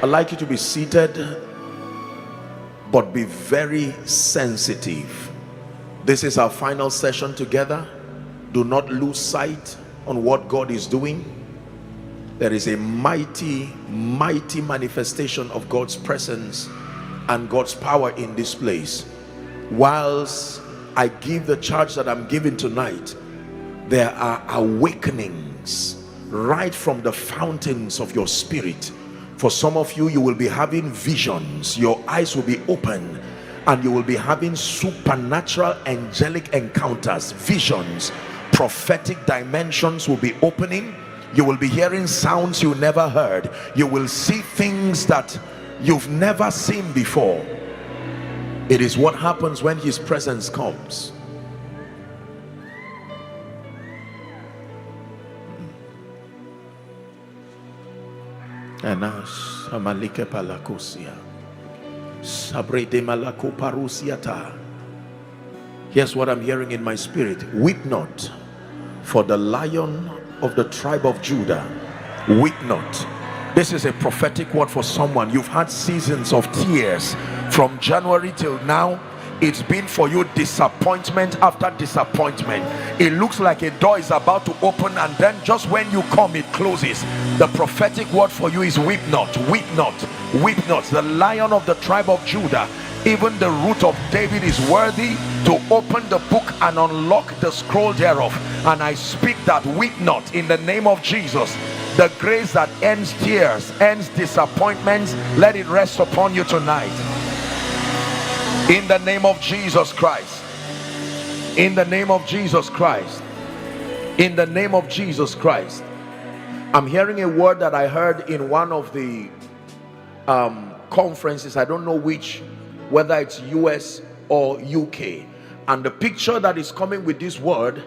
I'd like you to be seated, but be very sensitive. This is our final session together. Do not lose sight on what God is doing. There is a mighty manifestation of God's presence and God's power in this place. Whilst I give the charge that I'm giving tonight, there are awakenings right from the fountains of your spirit. For some of you, you will be having visions. Your eyes will be open and you will be having supernatural angelic encounters, visions, prophetic dimensions will be opening. You will be hearing sounds you never heard. You will see things that you've never seen before. It is what happens when his presence comes. Here's what I'm hearing in my spirit. Weep not for the Lion of the tribe of Judah. Weep not. This is a prophetic word for someone. You've had seasons of tears from January till now. It's been for you disappointment after disappointment. It looks like a door is about to open, and then just when you come, it closes. The prophetic word for you is weep not, weep not, weep not. The Lion of the tribe of Judah, even the root of David, is worthy to open the book and unlock the scroll thereof. And I speak that weep not in the name of Jesus. The grace that ends tears, ends disappointments, let it rest upon you tonight. In the name of Jesus Christ. In the name of Jesus Christ. In the name of Jesus Christ. I'm hearing a word that I heard in one of the conferences. I don't know which, whether it's US or UK. And the picture that is coming with this word,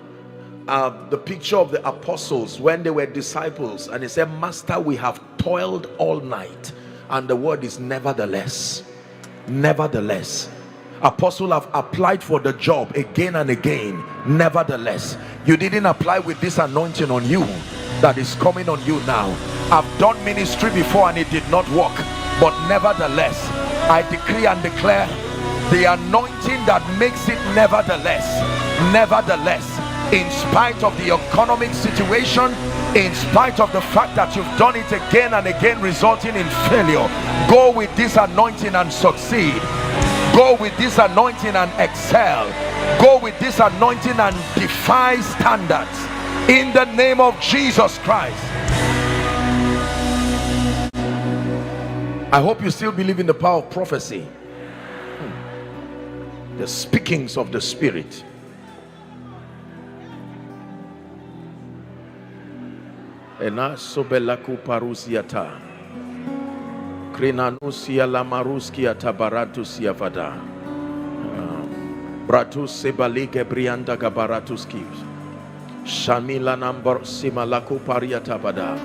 the picture of the apostles when they were disciples, and he said, Master, we have toiled all night. And the word is nevertheless. Nevertheless. Apostle have applied for the job again and again. Nevertheless. You didn't apply with this anointing on you that is coming on you now. I've done ministry before and it did not work, but nevertheless, I decree and declare the anointing that makes it nevertheless. Nevertheless, in spite of the economic situation, in spite of the fact that you've done it again and again, resulting in failure, go with this anointing and succeed. Go with this anointing and excel. Go with this anointing and defy standards in the name of Jesus Christ. I hope you still believe in the power of prophecy, the speakings of the Spirit. Krinanusia lamaruski atabaratus yavada. Bratus sebalike brianda gabaratuski. Shamila number simalaku pariatabada.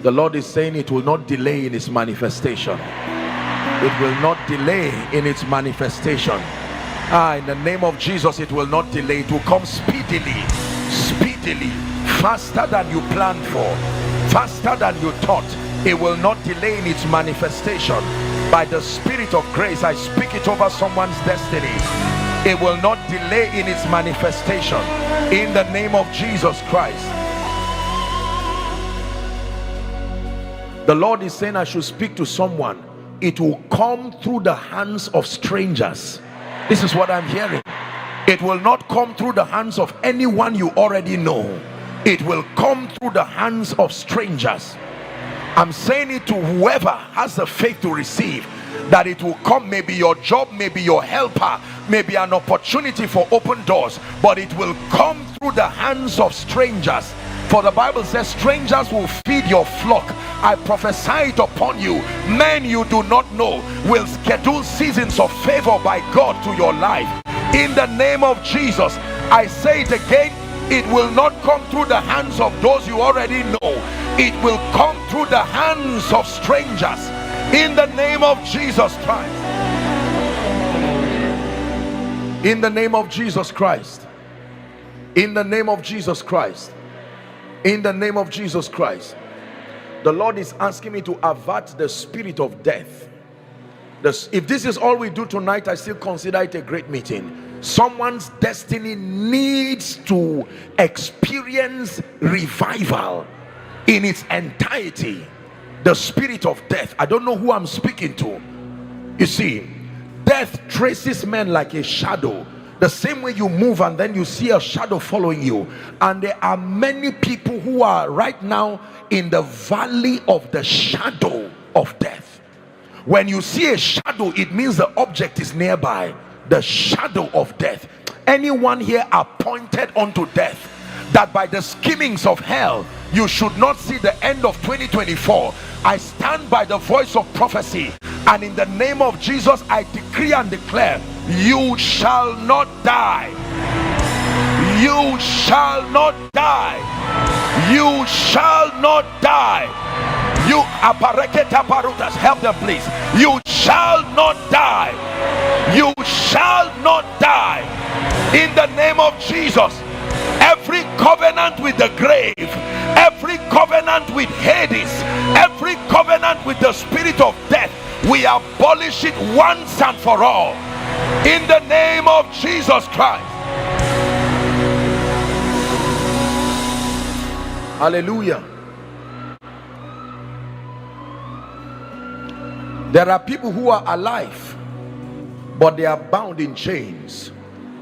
The Lord is saying it will not delay in its manifestation. It will not delay in its manifestation. In the name of Jesus, it will not delay. It will come speedily, speedily, faster than you planned for, faster than you thought. It will not delay in its manifestation. By the Spirit of grace, I speak it over someone's destiny. It will not delay in its manifestation in the name of Jesus Christ. The Lord is saying I should speak to someone. It will come through the hands of strangers. This is what I'm hearing. It will not come through the hands of anyone you already know. It will come through the hands of strangers. I'm saying it to whoever has the faith to receive, that it will come. Maybe your job, maybe your helper, maybe an opportunity for open doors, but it will come through the hands of strangers. For the Bible says strangers will feed your flock. I prophesy it upon you. Men you do not know will schedule seasons of favor by God to your life. In the name of Jesus, I say it again. It will not come through the hands of those you already know. It will come through the hands of strangers. In the name of Jesus Christ. In the name of Jesus Christ. In the name of Jesus Christ. In the name of Jesus Christ. the Lord is asking me to avert the spirit of death. If this is all we do tonight, I still consider it a great meeting. Someone's destiny needs to experience revival in its entirety. The spirit of death. I don't know who I'm speaking to. You see, death traces men like a shadow. The same way you move and then you see a shadow following you. And there are many people who are right now in the valley of the shadow of death. When you see a shadow, it means the object is nearby. The shadow of death. Anyone here appointed unto death, that by the schemings of hell you should not see the end of 2024, I stand by the voice of prophecy, and in the name of Jesus I decree and declare, you shall not die. You shall not die. You shall not die. You help them please. You shall not die. You shall not die. In the name of Jesus, every covenant with the grave, every covenant with Hades, every covenant with the spirit of death, we abolish it once and for all. In the name of Jesus Christ. Hallelujah. There are people who are alive, but they are bound in chains.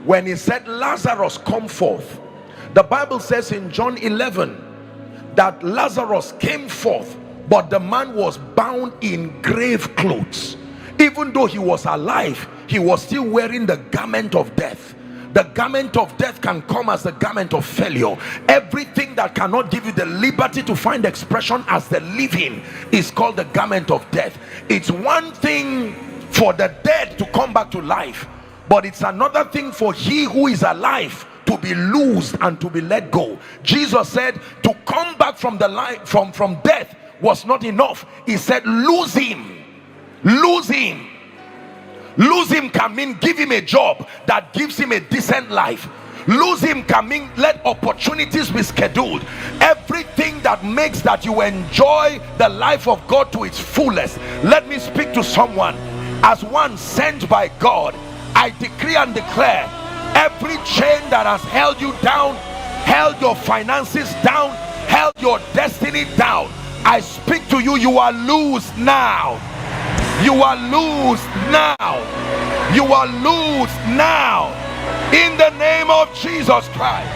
When he said, Lazarus, come forth, the Bible says in John 11 that Lazarus came forth, but the man was bound in grave clothes. Even though he was alive, he was still wearing the garment of death. The garment of death can come as the garment of failure. Everything that cannot give you the liberty to find expression as the living is called the garment of death. It's one thing for the dead to come back to life, but it's another thing for he who is alive to be loosed and to be let go. Jesus said to come back from the life from death was not enough. He said lose him. Lose him. Lose him can mean give him a job that gives him a decent life. Lose him can mean let opportunities be scheduled. Everything that makes that you enjoy the life of God to its fullest. Let me speak to someone as one sent by God. I decree and declare, every chain that has held you down, held your finances down, held your destiny down, I speak to you, you are loose now. You are loose now. You are loose now. In the name of Jesus Christ.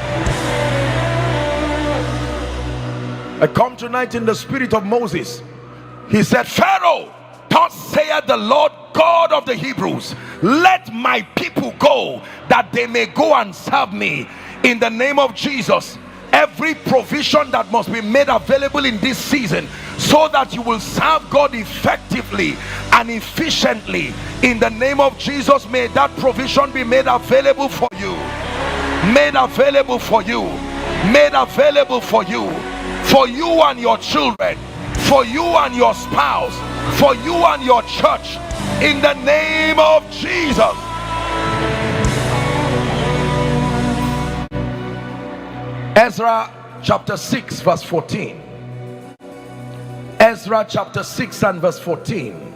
I come tonight in the spirit of Moses. He said, Pharaoh, thus saith the Lord God of the Hebrews, let my people go, that they may go and serve me. In the name of Jesus, every provision that must be made available in this season, so that you will serve God effectively and efficiently, in the name of Jesus, may that provision be made available for you. Made available for you. Made available for you. For you and your children. For you and your spouse. For you and your church. In the name of Jesus. Ezra chapter 6 verse 14. Ezra chapter 6 and verse 14.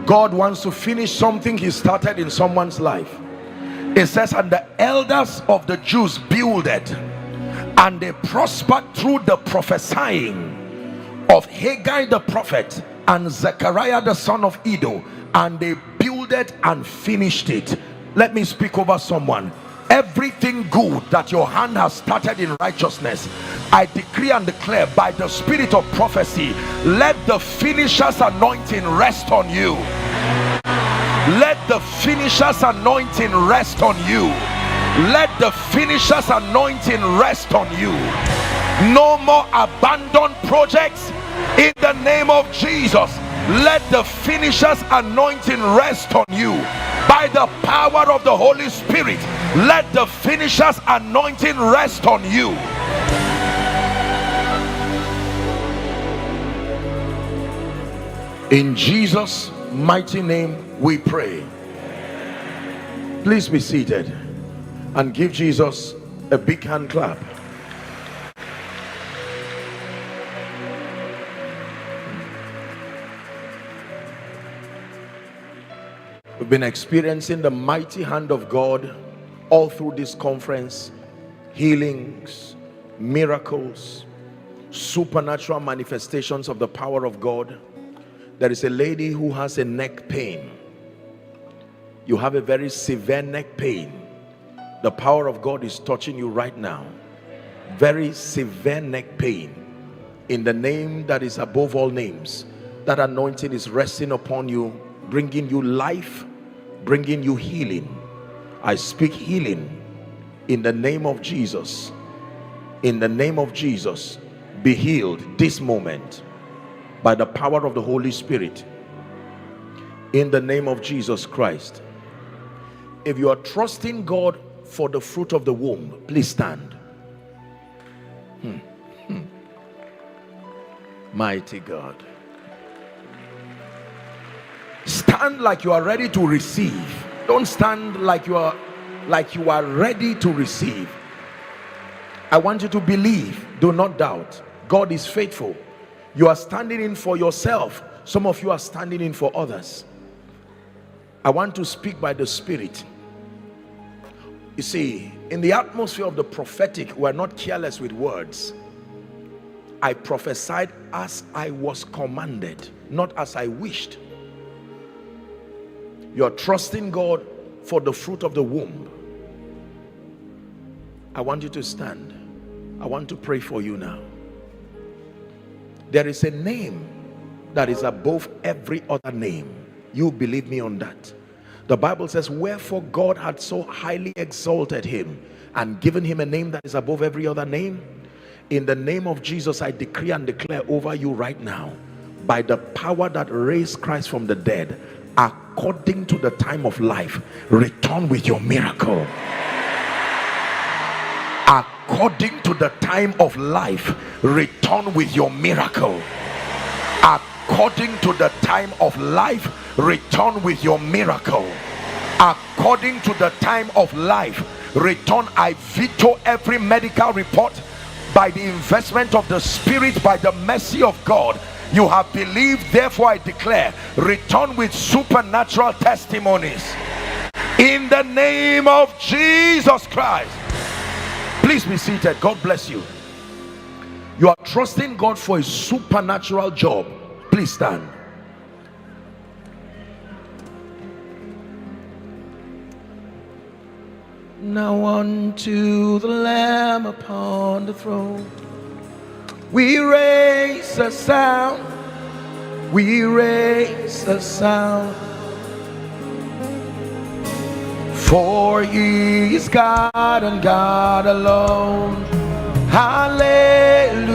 God wants to finish something he started in someone's life. It says, and the elders of the Jews builded, and they prospered through the prophesying of Haggai the prophet and Zechariah the son of Iddo, and they builded and finished it. Let me speak over someone. Everything good that your hand has started in righteousness, I decree and declare by the spirit of prophecy, let the finisher's anointing rest on you. Let the finisher's anointing rest on you. Let the finisher's anointing rest on you. No more abandoned projects in the name of Jesus. Let the finisher's anointing rest on you. By the power of the Holy Spirit, let the finisher's anointing rest on you. In Jesus' mighty name we pray. Please be seated and give Jesus a big hand clap. We've been experiencing the mighty hand of God all through this conference. Healings, miracles, supernatural manifestations of the power of God. There is a lady who has a neck pain. You have a very severe neck pain. The power of God is touching you right now. Very severe neck pain. In the name that is above all names, that anointing is resting upon you, bringing you life, bringing you healing. I speak healing in the name of Jesus. In the name of Jesus, be healed this moment by the power of the Holy Spirit. In the name of Jesus Christ. If you are trusting God for the fruit of the womb, please stand. Mighty God. Stand like you are ready to receive. Don't stand like you are ready to receive. I want you to believe. Do not doubt. God is faithful. You are standing in for yourself. Some of you are standing in for others. I want to speak by the Spirit. You see, in the atmosphere of the prophetic, we are not careless with words. I prophesied as I was commanded, not as I wished. You are trusting God for the fruit of the womb. I want you to stand. I want to pray for you now. There is a name that is above every other name. You believe me on that. The Bible says, wherefore God had so highly exalted him and given him a name that is above every other name. In the name of Jesus, I decree and declare over you right now, by the power that raised Christ from the dead, according to the time of life, return with your miracle. According to the time of life, return with your miracle. According to the time of life, return with your miracle. According to the time of life, return. I veto every medical report. By the investment of the Spirit, by the mercy of God, you have believed, therefore I declare, return with supernatural testimonies in the name of Jesus Christ. Please be seated. God bless you. You are trusting God for a supernatural job. Please stand. Now unto the Lamb upon the throne we raise a sound, we raise a sound, for he is God and God alone. Hallelujah,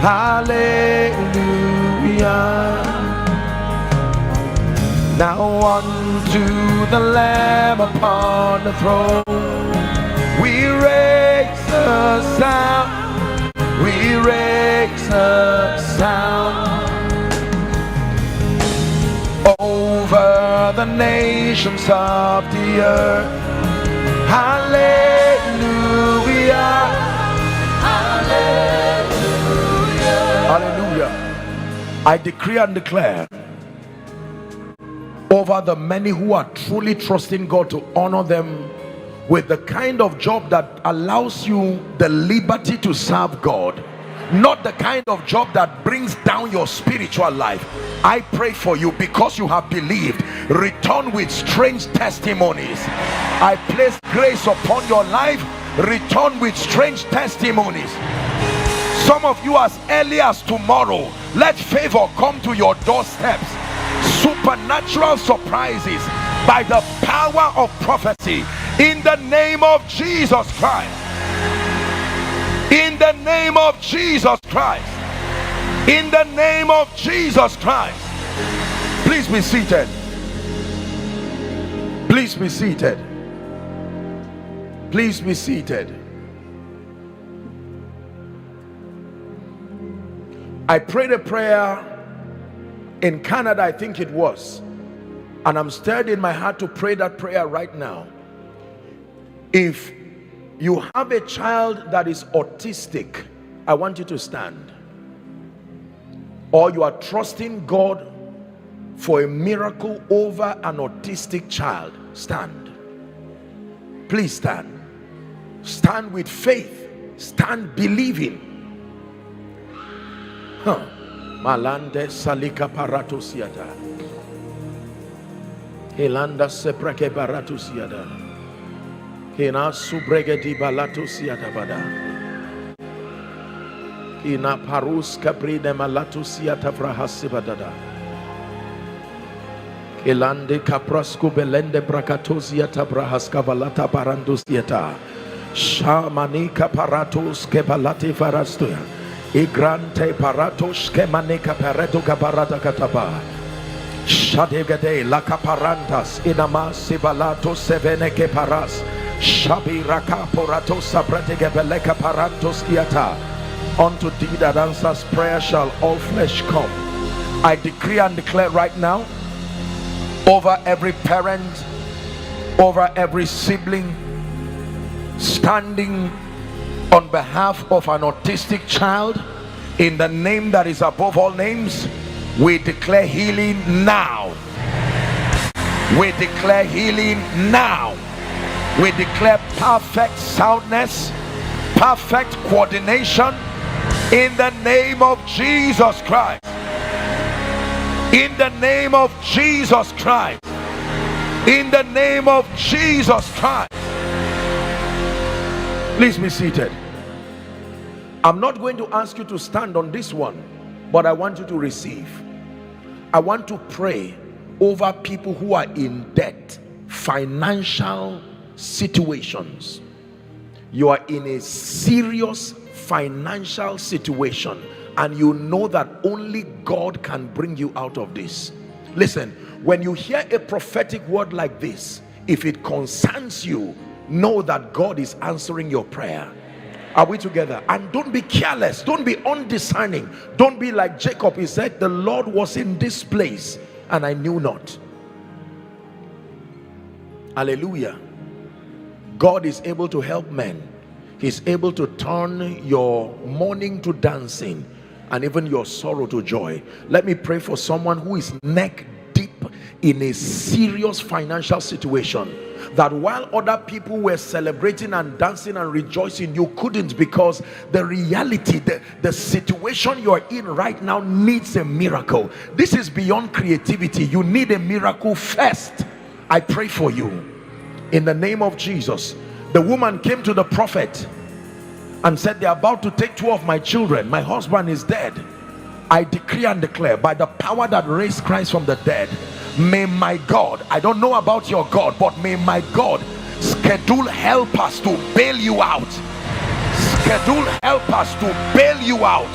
hallelujah. Now unto the Lamb upon the throne we raise a sound, we raise a sound over the nations of the earth. Hallelujah, hallelujah, hallelujah. I decree and declare over the many who are truly trusting God to honor them with the kind of job that allows you the liberty to serve God, not the kind of job that brings down your spiritual life. I pray for you, because you have believed, return with strange testimonies. I place grace upon your life. Return with strange testimonies. Some of you, as early as tomorrow, let favor come to your doorsteps. Supernatural surprises by the power of prophecy in the name of Jesus Christ. In the name of Jesus Christ. In the name of Jesus Christ. Please be seated. Please be seated. Please be seated. I prayed a prayer in Canada, I think it was, and I'm stirred in my heart to pray that prayer right now. If you have a child that is autistic, I want you to stand. Or you are trusting God for a miracle over an autistic child, stand. Please stand. Stand with faith. Stand believing. Malande salika paratosiada. Elanda sepreke baratosiada. Kena subrege di balatosiada bada. Kena parus kapride malatosiata frahasibadada. Elande kaprasku belende brakatosiata brahaskavalata parandosiata. Shamanika paratos kebalati farastoya. Igrante paratos kemaneka pareto kaparata kataba. Shadegade la caparantas inama sibalato seveneke paras. Shabiraka porato sabratege beleka parantos kiata. Unto thee that answers prayer shall all flesh come. I decree and declare right now over every parent, over every sibling, standing on behalf of an autistic child, in the name that is above all names, we declare healing now. We declare healing now. We declare perfect soundness, perfect coordination in the name of Jesus Christ. In the name of Jesus Christ. In the name of Jesus Christ. Please be seated. I'm not going to ask you to stand on this one, but I want you to receive. I want to pray over people who are in debt, financial situations. You are in a serious financial situation and you know that only God can bring you out of this. Listen, when you hear a prophetic word like this, if it concerns you, know that God is answering your prayer. Are we together? And don't be careless, don't be undiscerning, don't be like Jacob. He said, the Lord was in this place and I knew not. Hallelujah. God is able to help men. He's able to turn your mourning to dancing and even your sorrow to joy. Let me pray for someone who is neck deep in a serious financial situation, that while other people were celebrating and dancing and rejoicing, you couldn't, because the reality, the situation you're in right now needs a miracle. This is beyond creativity. You need a miracle first. I pray for you in the name of Jesus. The woman came to the prophet and said, they're about to take 2 of my children. My husband is dead. I decree and declare by the power that raised Christ from the dead, may my God, I don't know about your God, but may my God schedule helpers to bail you out. Schedule helpers to bail you out.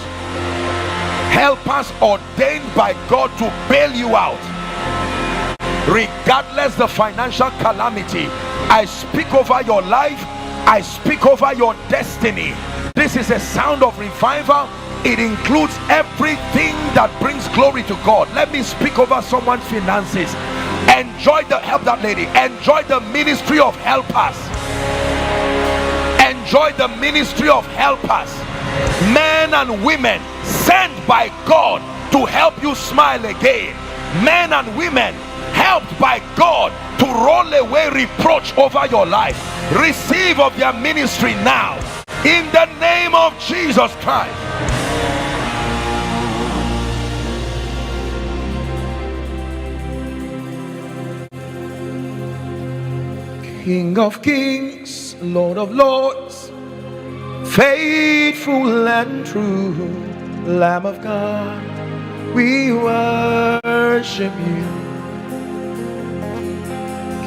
Helpers ordained by God to bail you out. Regardless the financial calamity, I speak over your life. I speak over your destiny. This is a sound of revival. It includes everything that brings glory to God. Let me speak over someone's finances. Enjoy the help, that lady. Enjoy the ministry of helpers. Enjoy the ministry of helpers. Men and women sent by God to help you smile again. Men and women helped by God to roll away reproach over your life. Receive of their ministry now in the name of Jesus Christ. King of kings, Lord of lords, faithful and true, Lamb of God, we worship you.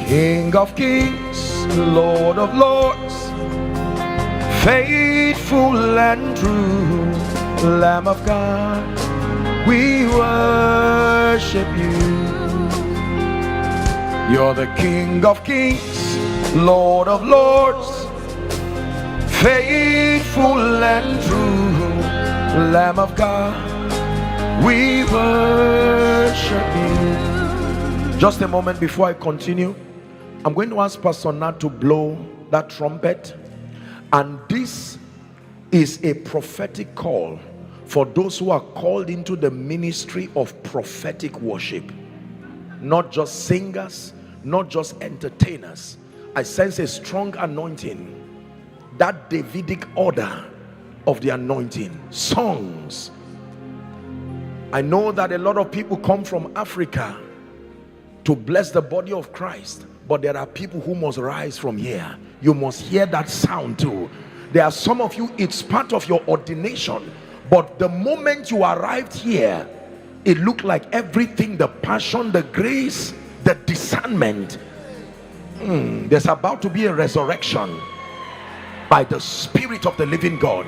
King of kings, Lord of lords, faithful and true, Lamb of God, we worship you. You're the King of kings, Lord of lords, faithful and true, Lamb of God, we worship you. Just a moment before I continue, I'm going to ask Pastor Nat to blow that trumpet, and this is a prophetic call for those who are called into the ministry of prophetic worship. not just singers, not just entertainers. I sense a strong anointing, that Davidic order of the anointing. Songs. I know that a lot of people come from Africa to bless the body of Christ, but there are people who must rise from here. You must hear that sound too. There are some of you, it's part of your ordination, but the moment you arrived here, it looked like everything, the passion, the grace, the discernment, there's about to be a resurrection by the Spirit of the living God.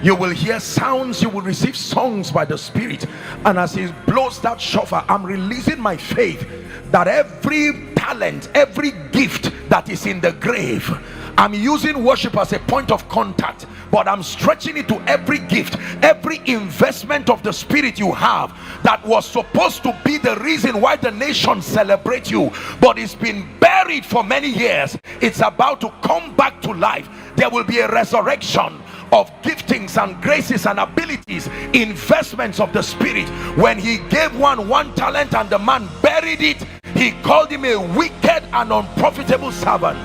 You will hear sounds, you will receive songs by the Spirit, and as he blows that shofar, I'm releasing my faith that every talent, every gift that is in the grave, I'm using worship as a point of contact, but I'm stretching it to every gift, every investment of the Spirit you have that was supposed to be the reason why the nations celebrate you, but it's been buried for many years. It's about to come back to life. There will be a resurrection of giftings and graces and abilities, investments of the Spirit. When he gave one talent and the man buried it, he called him a wicked and unprofitable servant.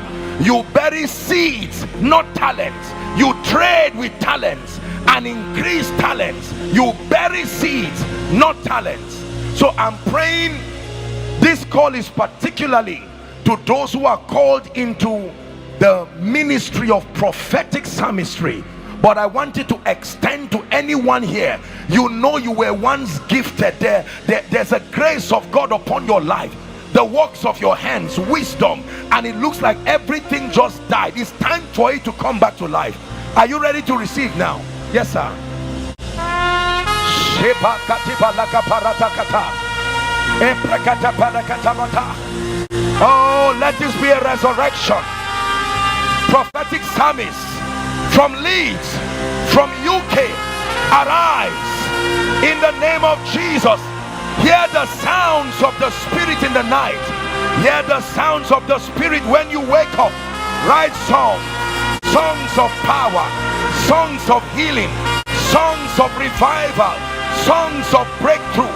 You bury seeds, not talents. You trade with talents and increase talents. You bury seeds, not talents. So I'm praying this call is particularly to those who are called into the ministry of prophetic psalmistry, but I want it to extend to anyone here. You know you were once gifted. There's a grace of God upon your life, the works of your hands, wisdom, and it looks like everything just died. It's time for it to come back to life. Are you ready to receive now? Yes, sir. Oh, let this be a resurrection. Prophetic psalmists from Leeds, from UK, arise in the name of Jesus. Hear the sounds of the Spirit in the night. Hear the sounds of the Spirit when you wake up. Write songs, songs of power, songs of healing, songs of revival, songs of breakthrough,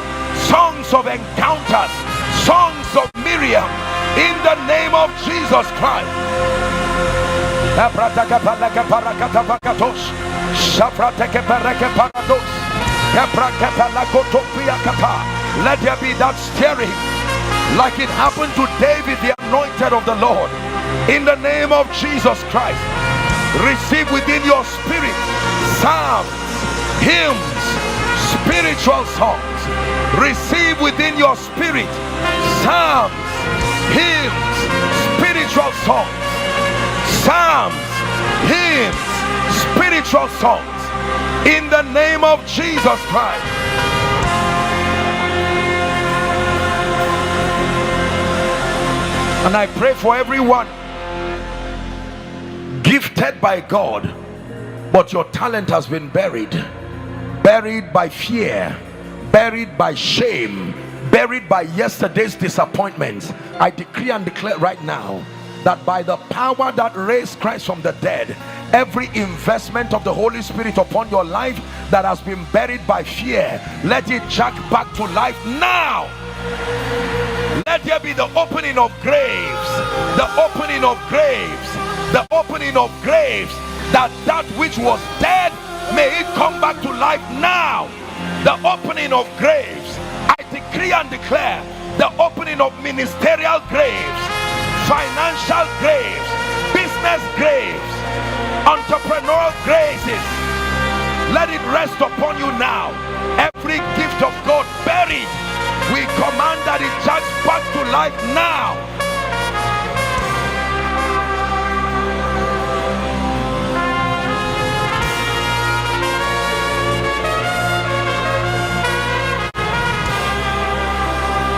songs of encounters, songs of Miriam, in the name of Jesus Christ. Let there be that stirring like it happened to David, the anointed of the Lord. In the name of Jesus Christ, receive within your spirit psalms, hymns, spiritual songs. Receive within your spirit psalms, hymns, spiritual songs. Psalms, hymns, spiritual songs, in the name of Jesus Christ. And I pray for everyone gifted by God, but your talent has been buried by fear, buried by shame, buried by yesterday's disappointments. I decree and declare right now that by the power that raised Christ from the dead, every investment of the Holy Spirit upon your life that has been buried by fear, let it jack back to life now. Let there be the opening of graves, the opening of graves, the opening of graves, that which was dead, may it come back to life now. The opening of graves. I decree and declare the opening of ministerial graves, financial graves, business graves, entrepreneurial graces. Let it rest upon you now. Every gift of God buried, we command that it jacks back to life now.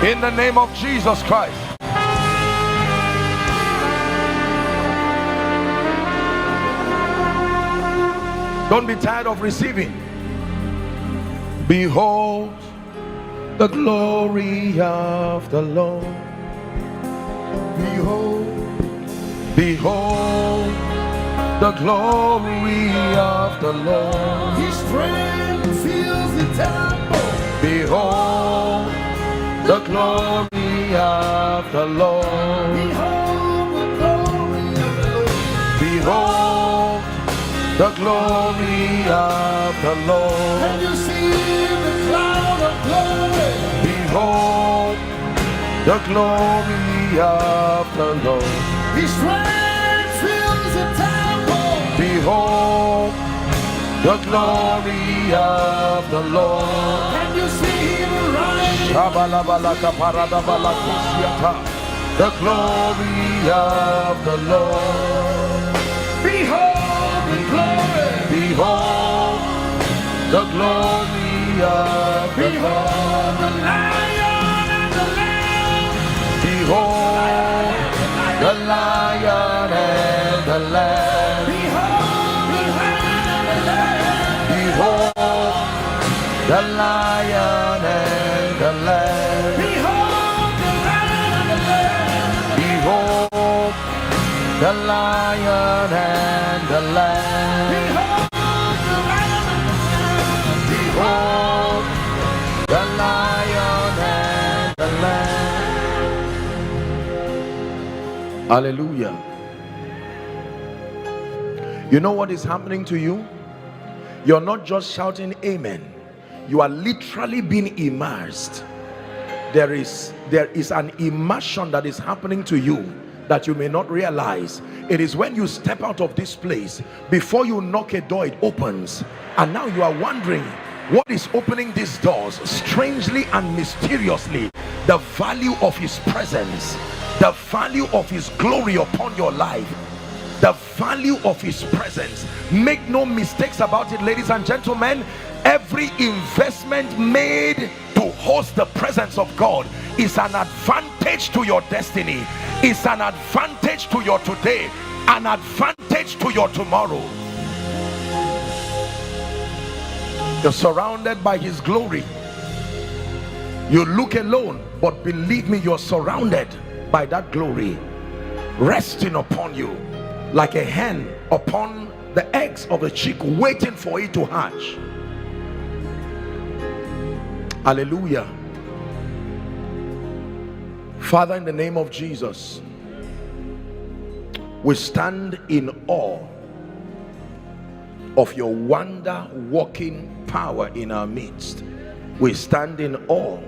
In the name of Jesus Christ. Don't be tired of receiving. Behold the glory of the Lord. Behold, behold the glory of the Lord. His strength fills the temple. Behold the glory of the Lord. Behold the glory of the Lord. Can you see the cloud of glory? Behold the glory of the Lord. His strength fills the temple. Behold the glory of the Lord. Can you see him rising? The glory of the Lord. Behold the glory. Behold the glory of the Behold Lord. the lion and the lamb. Behold the lion and the lamb. Behold the lion and the lamb. Behold the lion and the lamb. Behold the lion and Behold the lion and the lamb. the lamb. Hallelujah. You know what is happening to you? You're not just shouting amen. You are literally being immersed. There is an immersion that is happening to you that you may not realize. It is when you step out of this place, before you knock a door, it opens, and now you are wondering what is opening these doors. Strangely and mysteriously, the value of his presence, the value of his glory upon your life, the value of his presence. Make no mistakes about it, ladies and gentlemen. Every investment made to host the presence of God is an advantage to your destiny, is an advantage to your today, an advantage to your tomorrow. You're surrounded by his glory. You look alone, but believe me, you're surrounded by that glory resting upon you like a hen upon the eggs of a chick, waiting for it to hatch. Hallelujah. Father, in the name of Jesus, we stand in awe of your wonder working power in our midst. We stand in awe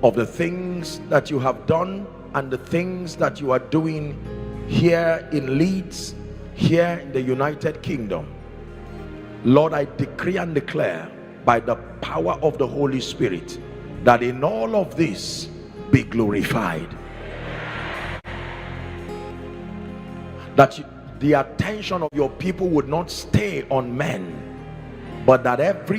of the things that you have done and the things that you are doing here in Leeds, here in the United Kingdom. Lord, I decree and declare by the power of the Holy Spirit that in all of this be glorified, that the attention of your people would not stay on men, but that everyone